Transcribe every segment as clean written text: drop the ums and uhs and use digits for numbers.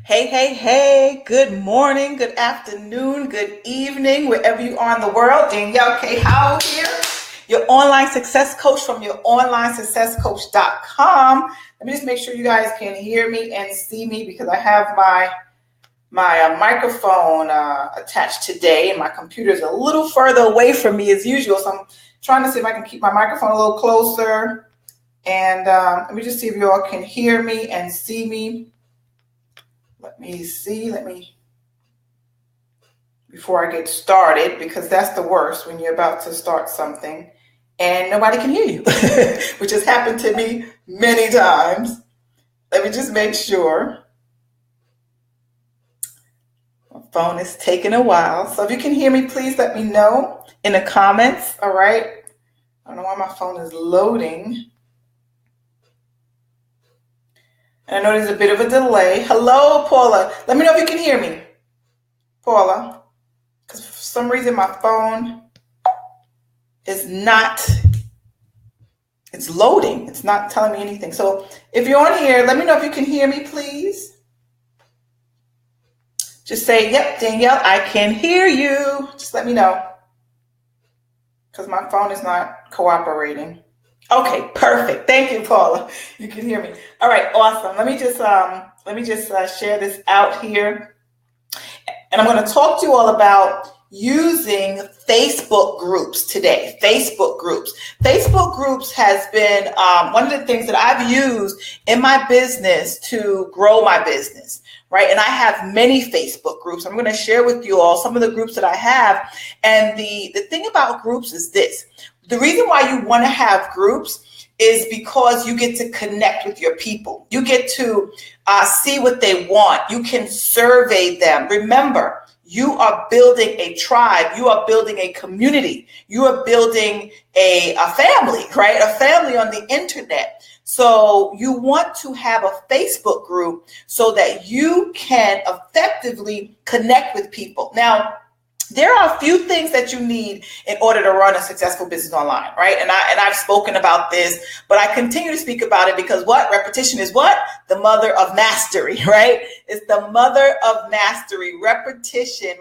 Hey, good morning, good afternoon, good evening, wherever you are in the world. Danielle K. Howell here, your online success coach from youronlinesuccesscoach.com. Let me just make sure you guys can hear me and see me because I have my microphone attached today, and my computer is a little further away from me as usual. So I'm trying to see if I can keep my microphone a little closer. And let me just see if you all can hear me and see me. Let me see, before I get started, because that's the worst when you're about to start something and nobody can hear you, which has happened to me many times. Let me just make sure. My phone is taking a while. So if you can hear me, please let me know in the comments, all right? I don't know why my phone is loading. And I know there's a bit of a delay. Hello, Paula. Let me know if you can hear me, Paula. Because for some reason my phone is not, it's loading. It's not telling me anything. So if you're on here, let me know if you can hear me, please. Just say, yep, Danielle, I can hear you. Just let me know. Because my phone is not cooperating. Okay, perfect. Thank you, Paula. You can hear me. All right, awesome. Let me just share this out here. And I'm going to talk to you all about using Facebook groups today. Facebook groups. Facebook groups has been one of the things that I've used in my business to grow my business, right? And I have many Facebook groups. I'm going to share with you all some of the groups that I have. And the thing about groups is this. The reason why you want to have groups is because you get to connect with your people. You get to see what they want. You can survey them. Remember, you are building a tribe. You are building a community. You are building a family, right? A family on the internet. So you want to have a Facebook group so that you can effectively connect with people. Now, there are a few things that you need in order to run a successful business online, right? And I've spoken about this, but I continue to speak about it because what? Repetition is what? The mother of mastery, right? It's the mother of mastery. Repetition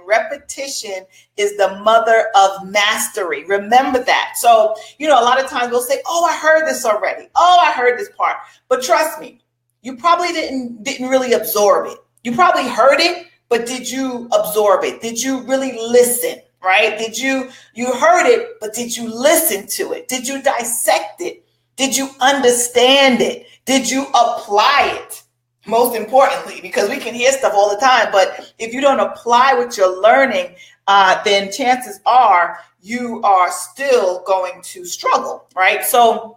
is the mother of mastery. Remember that. So, a lot of times we'll say, oh, I heard this already. Oh, I heard this part. But trust me, you probably didn't really absorb it. You probably heard it, but did you absorb it? Did you really listen, right? You heard it, but did you listen to it? Did you dissect it? Did you understand it? Did you apply it? Most importantly, because we can hear stuff all the time, but if you don't apply what you're learning, then chances are you are still going to struggle, right? So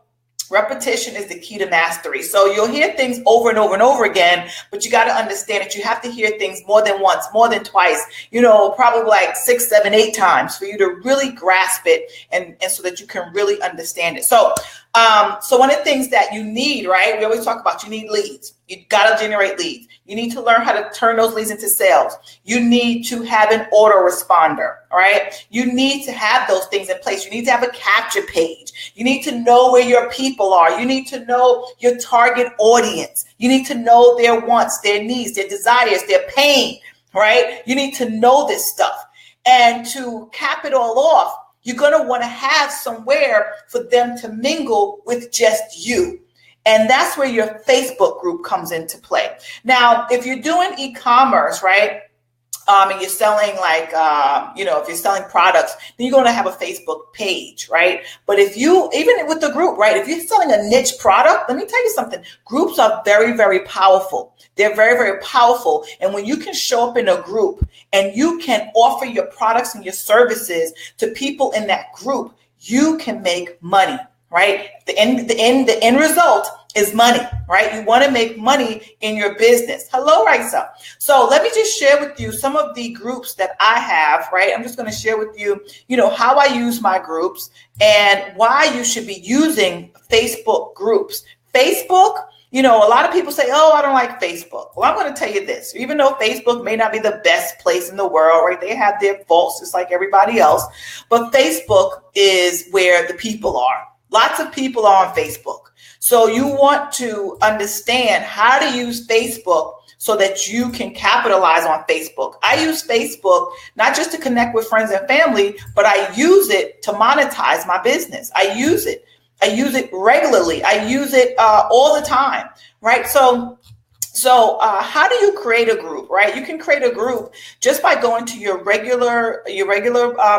repetition is the key to mastery. So you'll hear things over and over and over again, but you got to understand that you have to hear things more than once, more than twice, probably like 6, 7, 8 times for you to really grasp it and so that you can really understand it. So one of the things that you need, right? We always talk about you need leads. You got to generate leads. You need to learn how to turn those leads into sales. You need to have an autoresponder, all right? You need to have those things in place. You need to have a capture page. You need to know where your people are. You need to know your target audience. You need to know their wants, their needs, their desires, their pain, right? You need to know this stuff. And to cap it all off, you're going to want to have somewhere for them to mingle with just you. And that's where your Facebook group comes into play. Now, if you're doing e-commerce, right, and you're selling if you're selling products, then you're going to have a Facebook page, right? But if you, even with the group, right, if you're selling a niche product, let me tell you something. Groups are very, very powerful. They're very, very powerful. And when you can show up in a group and you can offer your products and your services to people in that group, you can make money, right? The end result is money, right? You want to make money in your business. Hello, Raisa. So let me just share with you some of the groups that I have, right? I'm just going to share with you, how I use my groups and why you should be using Facebook groups. Facebook, a lot of people say, oh, I don't like Facebook. Well, I'm going to tell you this, even though Facebook may not be the best place in the world, right? They have their faults just like everybody else, but Facebook is where the people are. Lots of people are on Facebook. So you want to understand how to use Facebook so that you can capitalize on Facebook. I use Facebook not just to connect with friends and family, but I use it to monetize my business. I use it regularly. I use it all the time, right? So how do you create a group, right? You can create a group just by going to your regular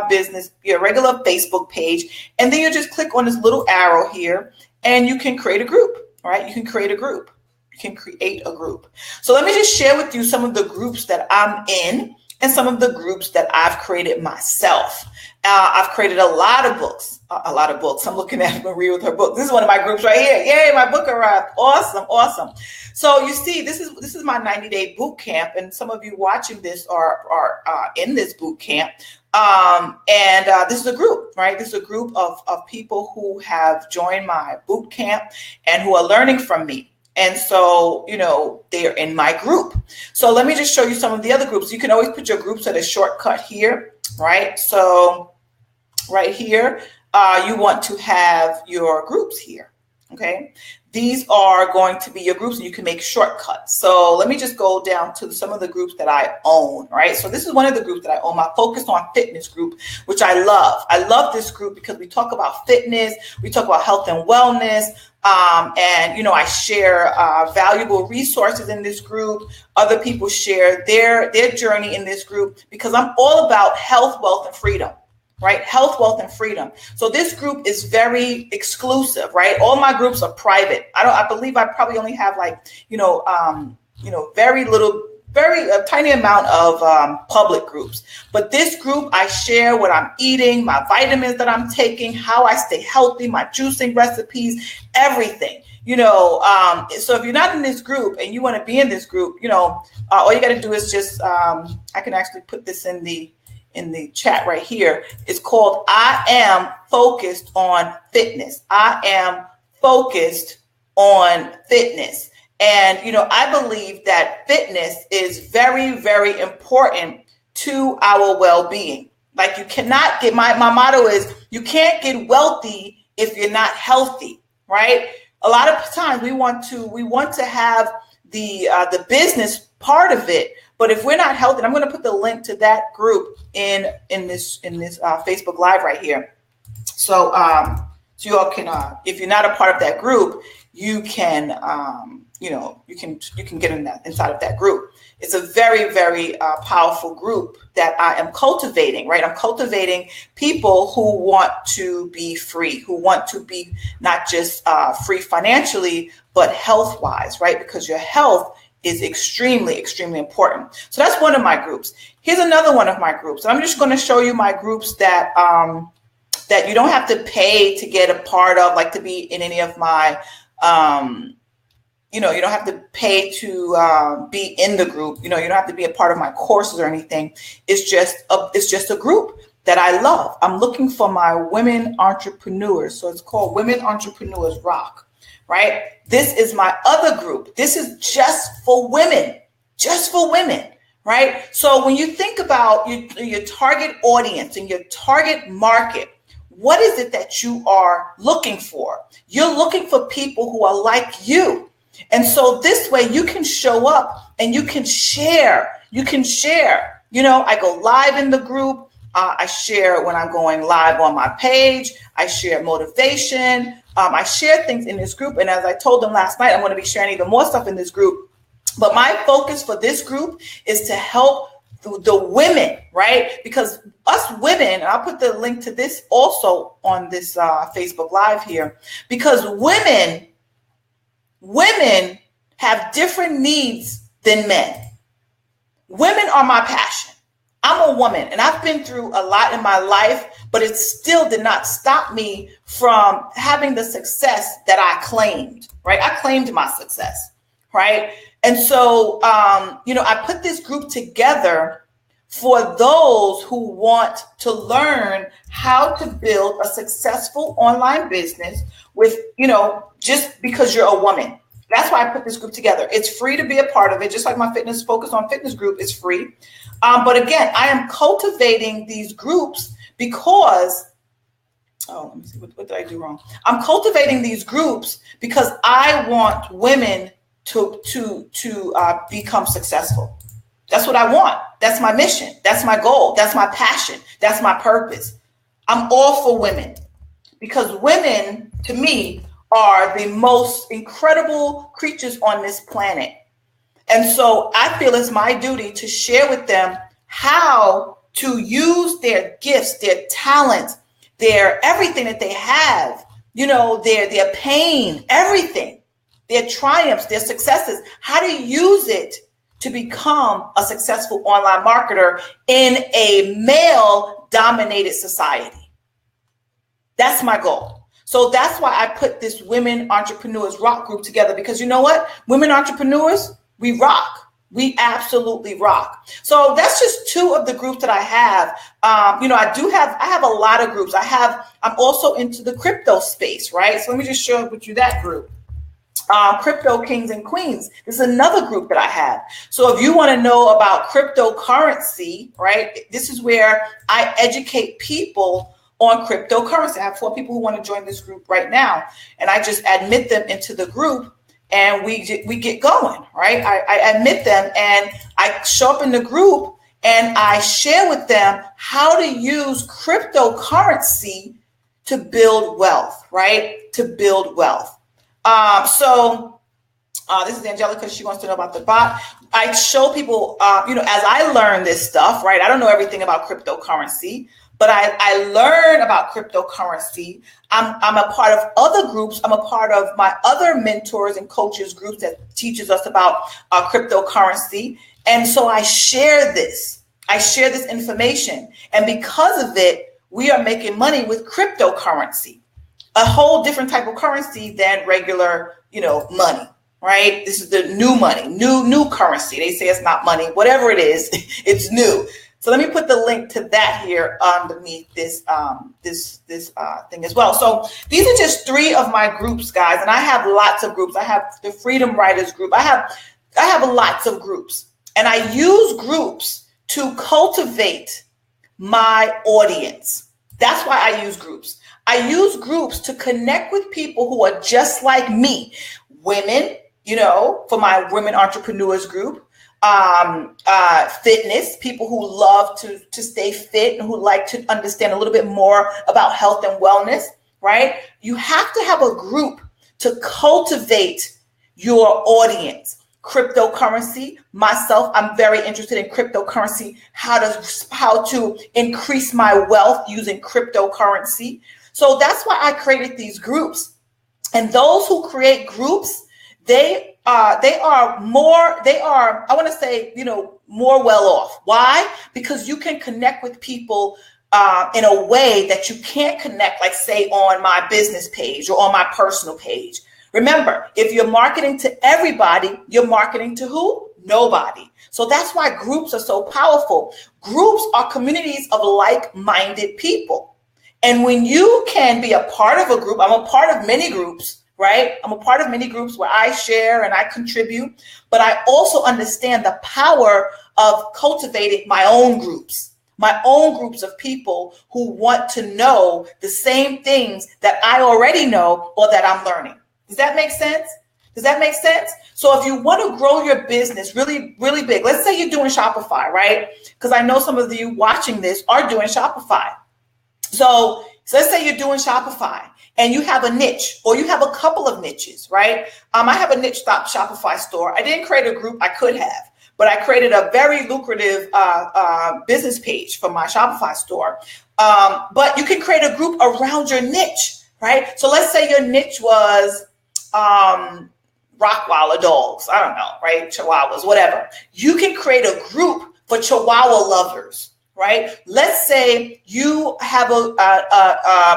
business, your regular Facebook page, and then you just click on this little arrow here, and you can create a group, right? You can create a group. You can create a group. So let me just share with you some of the groups that I'm in and some of the groups that I've created myself. I've created a lot of books. I'm looking at Marie with her book. This is one of my groups right here. Yay, my book arrived. Awesome. So you see, this is my 90-day boot camp, and some of you watching this are in this boot camp. This is a group, right? This is a group of people who have joined my boot camp and who are learning from me. And so, they're in my group. So let me just show you some of the other groups. You can always put your groups at a shortcut here, right? So right here, you want to have your groups here, okay? These are going to be your groups, and you can make shortcuts. So let me just go down to some of the groups that I own, right? So this is one of the groups that I own, my Focus on Fitness group, which I love. I love this group because we talk about fitness, we talk about health and wellness, and I share valuable resources in this group. Other people share their journey in this group because I'm all about health, wealth, and freedom. Right? Health, wealth, and freedom. So this group is very exclusive, right? All my groups are private. I believe I probably only have very tiny amount of public groups. But this group, I share what I'm eating, my vitamins that I'm taking, how I stay healthy, my juicing recipes, everything. So if you're not in this group and you want to be in this group, all you got to do is just, I can actually put this in the chat right here. It's called I Am Focused on Fitness. I am focused on fitness. And, I believe that fitness is very, very important to our well-being. Like you cannot get, my motto is you can't get wealthy if you're not healthy, right? A lot of times we want to have the business part of it. But if we're not healthy, I'm going to put the link to that group in this Facebook Live right here. So you all can, if you're not a part of that group, you can, you can get inside of that group. It's a very, very powerful group that I am cultivating, right? I'm cultivating people who want to be free, who want to be not just free financially, but health-wise, right? Because your health is extremely, extremely important. So that's one of my groups. Here's another one of my groups. I'm just going to show you my groups that that you don't have to pay to get a part of, like to be in any of my, you don't have to pay to be in the group. You don't have to be a part of my courses or anything. It's just a group that I love. I'm looking for my women entrepreneurs. So it's called Women Entrepreneurs Rock. Right? This is my other group. This is just for women, right? So when you think about your target audience and your target market, what is it that you are looking for? You're looking for people who are like you. And so this way you can show up and you can share. I go live in the group. I share when I'm going live on my page. I share motivation. I share things in this group. And as I told them last night, I'm going to be sharing even more stuff in this group. But my focus for this group is to help the women, right? Because us women, and I'll put the link to this also on this Facebook Live here, because women have different needs than men. Women are my passion. I'm a woman and I've been through a lot in my life, but it still did not stop me from having the success that I claimed, right? I claimed my success, right? And so, I put this group together for those who want to learn how to build a successful online business with, just because you're a woman. That's why I put this group together. It's free to be a part of it, just like my Focus on Fitness group is free. But again, I am cultivating these groups because, let me see, what did I do wrong? I'm cultivating these groups because I want women to become successful. That's what I want. That's my mission. That's my goal. That's my passion. That's my purpose. I'm all for women, because women, to me, are the most incredible creatures on this planet. And so I feel it's my duty to share with them how to use their gifts, their talents, their everything that they have, their pain, everything, their triumphs, their successes, how to use it to become a successful online marketer in a male-dominated society. That's my goal. So that's why I put this Women Entrepreneurs Rock group together, because you know what? Women entrepreneurs, we rock. We absolutely rock. So that's just two of the groups that I have. I have a lot of groups. I'm also into the crypto space, right? So let me just share with you that group. Crypto Kings and Queens. This is another group that I have. So if you want to know about cryptocurrency, right, this is where I educate people on cryptocurrency. I have 4 people who want to join this group right now, and I just admit them into the group, and we get going, right? I admit them, and I show up in the group, and I share with them how to use cryptocurrency to build wealth, right? To build wealth. This is Angelica. She wants to know about the bot. I show people, as I learn this stuff, right? I don't know everything about cryptocurrency, but I learn about cryptocurrency. I'm a part of other groups. I'm a part of my other mentors and coaches groups that teaches us about cryptocurrency. And so I share this. Information. And because of it, we are making money with cryptocurrency, a whole different type of currency than regular, money, right? This is the new money, new currency. They say it's not money, whatever it is, it's new. So let me put the link to that here underneath this thing as well. So these are just 3 of my groups, guys, and I have lots of groups. I have the Freedom Writers group. I have lots of groups, and I use groups to cultivate my audience. That's why I use groups. I use groups to connect with people who are just like me, women, for my Women Entrepreneurs group. Fitness, people who love to stay fit and who like to understand a little bit more about health and wellness, right? You have to have a group to cultivate your audience. Cryptocurrency, myself, I'm very interested in cryptocurrency, how to increase my wealth using cryptocurrency. So that's why I created these groups. And those who create groups, they are more well off. Why? Because you can connect with people in a way that you can't connect, like say on my business page or on my personal page. Remember, if you're marketing to everybody, you're marketing to who? Nobody. So that's why groups are so powerful. Groups are communities of like-minded people. And when you can be a part of a group, I'm a part of many groups, right? I'm a part of many groups where I share and I contribute, but I also understand the power of cultivating my own groups of people who want to know the same things that I already know or that I'm learning. Does that make sense? So if you want to grow your business really, really big, let's say you're doing Shopify, right? Because I know some of you watching this are doing Shopify. So let's say you're doing Shopify and you have a niche or you have a couple of niches, right? I have a niche stop Shopify store. I didn't create a group. I could have, but I created a very lucrative business page for my Shopify store. But you can create a group around your niche, right? So let's say your niche was Rottweiler dogs. I don't know, right? Chihuahuas, whatever. You can create a group for Chihuahua lovers, right? Let's say you have a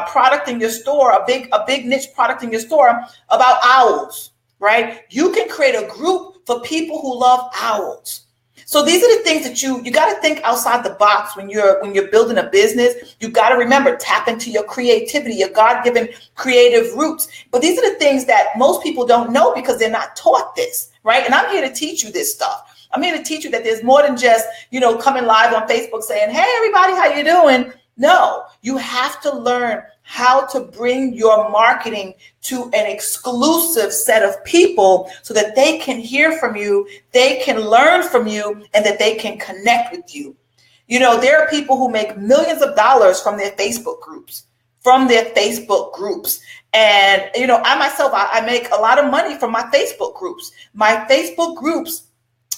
product in your store, a big niche product in your store about owls, right? You can create a group for people who love owls. So these are the things that you got to think outside the box when you're building a business. You got to remember, tap into your creativity, your God-given creative roots. But these are the things that most people don't know because they're not taught this, right? And I'm here to teach you this stuff. I'm here to teach you that there's more than just, coming live on Facebook saying, hey, everybody, how you doing? No, you have to learn how to bring your marketing to an exclusive set of people so that they can hear from you, they can learn from you, and that they can connect with you. You know, there are people who make millions of dollars from their Facebook groups, And, you know, I myself, I make a lot of money from my Facebook groups. My Facebook groups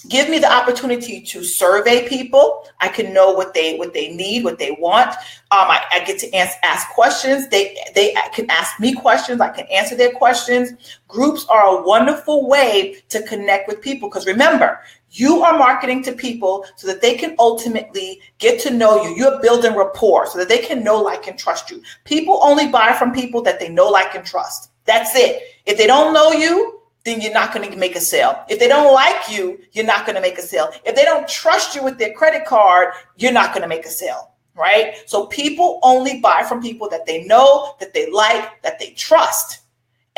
give me the opportunity to survey people. I can know what they need, what they want. I get to ask questions. They can ask me questions. I can answer their questions. Groups are a wonderful way to connect with people, because remember, you are marketing to people so that they can ultimately get to know you. You're building rapport so that they can know, like, and trust you. People only buy from people that they know, like, and trust. That's it. If they don't know you, then you're not going to make a sale. If they don't like you, you're not going to make a sale. If they don't trust you with their credit card, you're not going to make a sale, right? So people only buy from people that they know, that they like, that they trust.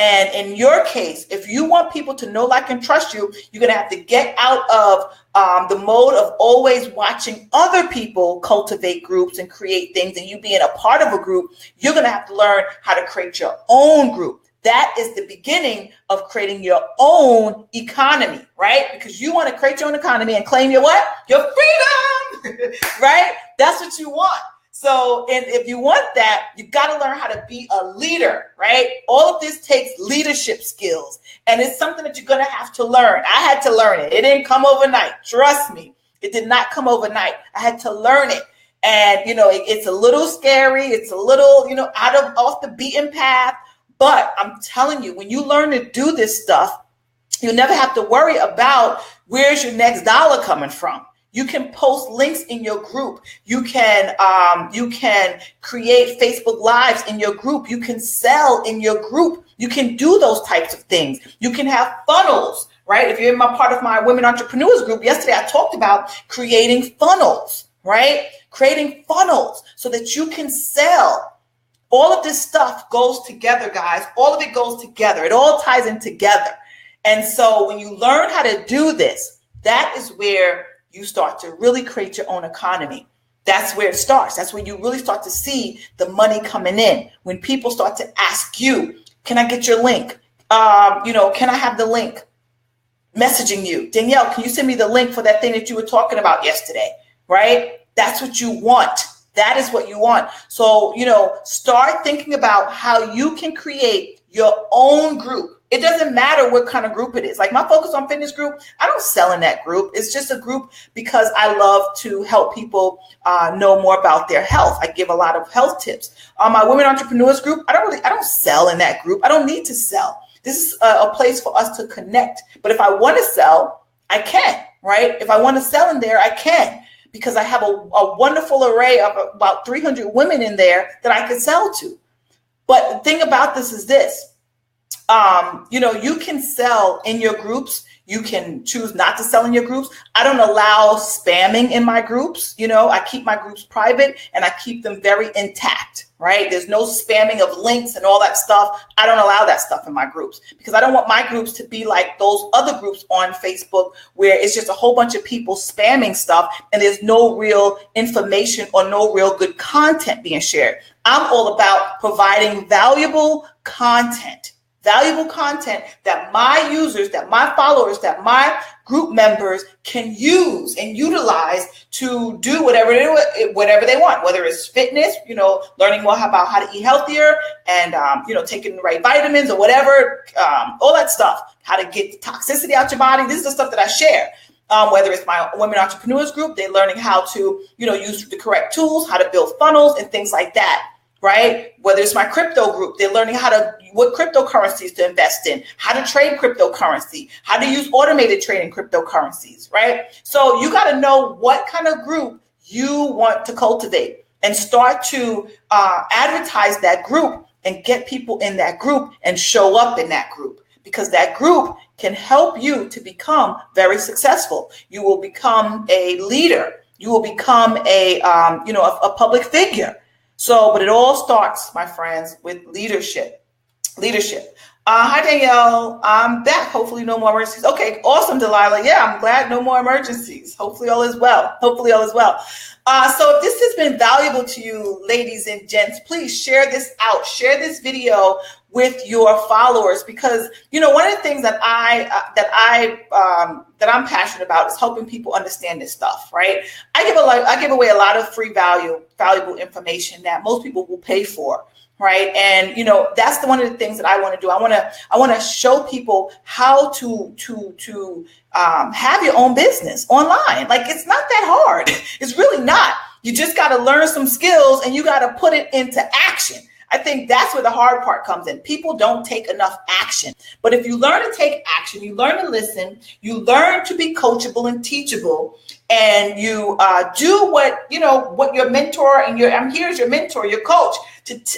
And in your case, if you want people to know, like, and trust you, you're going to have to get out of the mode of always watching other people cultivate groups and create things and you being a part of a group. You're going to have to learn how to create your own group. That is the beginning of creating your own economy, right? Because you want to create your own economy and claim your what? Your freedom, right? That's what you want. So, and if you want that, you got to learn how to be a leader, right? All of this takes leadership skills, and it's something that you're going to have to learn. I had to learn it. It didn't come overnight. Trust me. It did not come overnight. I had to learn it. And, you know, it's a little scary. It's a little, you know, off the beaten path. But I'm telling you, when you learn to do this stuff, you'll never have to worry about where's your next dollar coming from. You can post links in your group. You can create Facebook Lives in your group. You can sell in your group. You can do those types of things. You can have funnels, right? If you're in part of my Women Entrepreneurs group, yesterday I talked about creating funnels, right? Creating funnels so that you can sell. All of this stuff goes together, guys. All of it goes together. It all ties in together. And so when you learn how to do this, that is where you start to really create your own economy. That's where it starts. That's when you really start to see the money coming in. When people start to ask you, can I get your link? Can I have the link? Messaging you, Danielle, can you send me the link for that thing that you were talking about yesterday? Right? That's what you want. That is what you want. So, start thinking about how you can create your own group. It doesn't matter what kind of group it is. Like my Focus on Fitness group, I don't sell in that group. It's just a group because I love to help people know more about their health. I give a lot of health tips. My Women Entrepreneurs group, I don't sell in that group. I don't need to sell. This is a place for us to connect. But if I want to sell, I can, right? If I want to sell in there, I can, because I have a wonderful array of about 300 women in there that I can sell to. But the thing about this is this. You can sell in your groups. You can choose not to sell in your groups. I don't allow spamming in my groups. I keep my groups private and I keep them very intact, right? There's no spamming of links and all that stuff. I don't allow that stuff in my groups because I don't want my groups to be like those other groups on Facebook where it's just a whole bunch of people spamming stuff and there's no real information or no real good content being shared. I'm all about providing valuable content that my users, that my followers, that my group members can use and utilize to do whatever they want, whether it's fitness, learning more about how to eat healthier and, taking the right vitamins or whatever, all that stuff, how to get the toxicity out your body. This is the stuff that I share. Whether it's my Women Entrepreneurs group, they're learning how to, use the correct tools, how to build funnels and things like that. Right? Whether it's my crypto group, they're learning what cryptocurrencies to invest in, how to trade cryptocurrency, how to use automated trading cryptocurrencies, right? So you got to know what kind of group you want to cultivate and start to advertise that group and get people in that group and show up in that group, because that group can help you to become very successful. You will become a leader. You will become a public figure. So, but it all starts, my friends, with leadership. Hi, Danielle. I'm back. Hopefully no more emergencies. Okay, awesome, Delilah. Yeah, I'm glad no more emergencies. Hopefully all is well. Hopefully all is well. So if this has been valuable to you, ladies and gents, please share this out. Share this video with your followers, because one of the things that I'm passionate about is helping people understand this stuff. Right? I give away a lot of free valuable information that most people will pay for. Right. And, that's one of the things that I want to do. I want to show people how to have your own business online. Like, it's not that hard. It's really not. You just got to learn some skills and you got to put it into action. I think that's where the hard part comes in. People don't take enough action. But if you learn to take action, you learn to listen, you learn to be coachable and teachable, and you do what your mentor and I'm here as your mentor, your coach,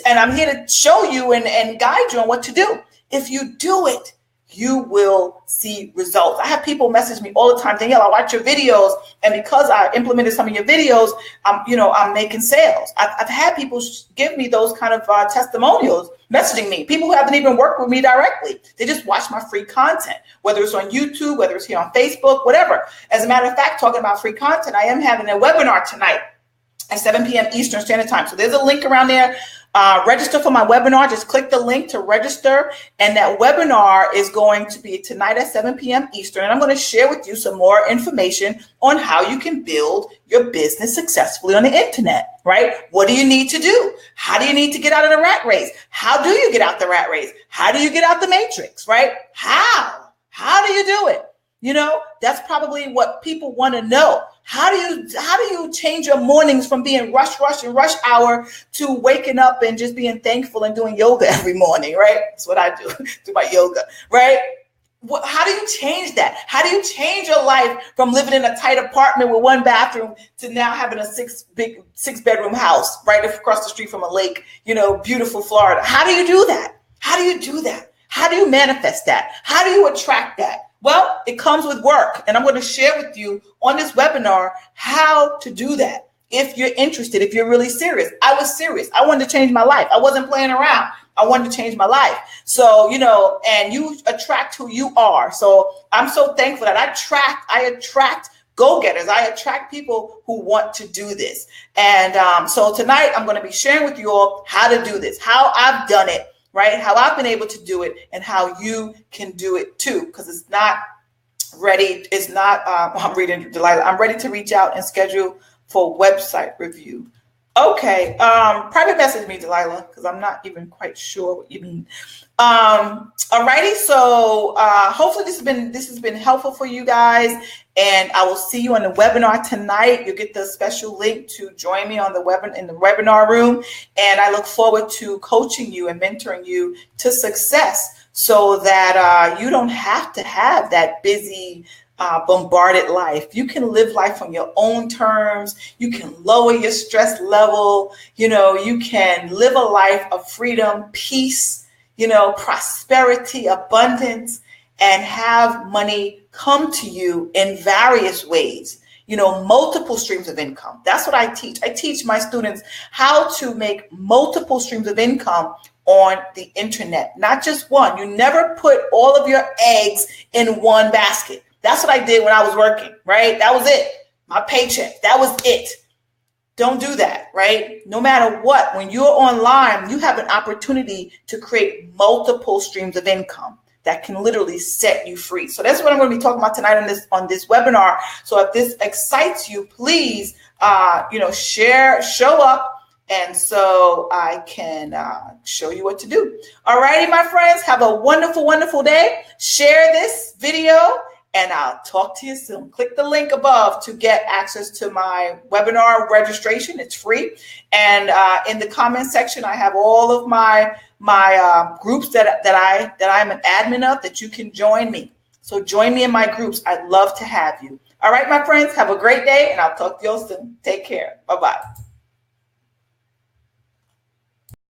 and I'm here to show you and guide you on what to do. If you do it, you will see results. I have people message me all the time, Danielle, I watch your videos, and because I implemented some of your videos, I'm making sales. I've had people give me those kind of testimonials, messaging me, people who haven't even worked with me directly. They just watch my free content, whether it's on YouTube, whether it's here on Facebook, whatever. As a matter of fact, talking about free content, I am having a webinar tonight at 7 p.m. Eastern Standard Time. So there's a link around there. Register for my webinar. Just click the link to register. And that webinar is going to be tonight at 7 p.m. Eastern. And I'm going to share with you some more information on how you can build your business successfully on the internet, right? What do you need to do? How do you need to get out of the rat race? How do you get out the rat race? How do you get out the matrix, right? How do you do it? That's probably what people want to know. How do you change your mornings from being rush hour to waking up and just being thankful and doing yoga every morning, right? That's what I do my yoga, right? How do you change that? How do you change your life from living in a tight apartment with one bathroom to now having a six bedroom house right across the street from a lake, beautiful Florida? How do you do that? How do you do that? How do you manifest that? How do you attract that? Well, it comes with work, and I'm going to share with you on this webinar how to do that. If you're interested, if you're really serious. I was serious. I wanted to change my life. I wasn't playing around. I wanted to change my life. So, and you attract who you are. So I'm so thankful that I attract go-getters. I attract people who want to do this. And so tonight I'm going to be sharing with you all how to do this, how I've done it. Right? How I've been able to do it and how you can do it too, because it's not ready. It's not, I'm reading Delilah. I'm ready to reach out and schedule for website review. Okay. Private message me, Delilah, because I'm not even quite sure what you mean. Alrighty. So hopefully this has been helpful for you guys. And I will see you on the webinar tonight. You'll get the special link to join me on in the webinar room. And I look forward to coaching you and mentoring you to success so that you don't have to have that busy, bombarded life. You can live life on your own terms. You can lower your stress level. You can live a life of freedom, peace, prosperity, abundance, and have money come to you in various ways, multiple streams of income. That's what I teach. I teach my students how to make multiple streams of income on the internet, not just one. You never put all of your eggs in one basket. That's what I did when I was working, right? That was it. My paycheck. That was it. Don't do that, right? No matter what, when you're online, you have an opportunity to create multiple streams of income that can literally set you free. So that's what I'm going to be talking about tonight on this webinar. So if this excites you, please, share, show up, and so I can show you what to do. All righty, my friends, have a wonderful, wonderful day. Share this video, and I'll talk to you soon. Click the link above to get access to my webinar registration. It's free. And in the comment section, I have all of my groups that I'm an admin of that you can join me. So join me in my groups. I'd love to have you. All right, my friends, have a great day, and I'll talk to you all soon. Take care. Bye-bye.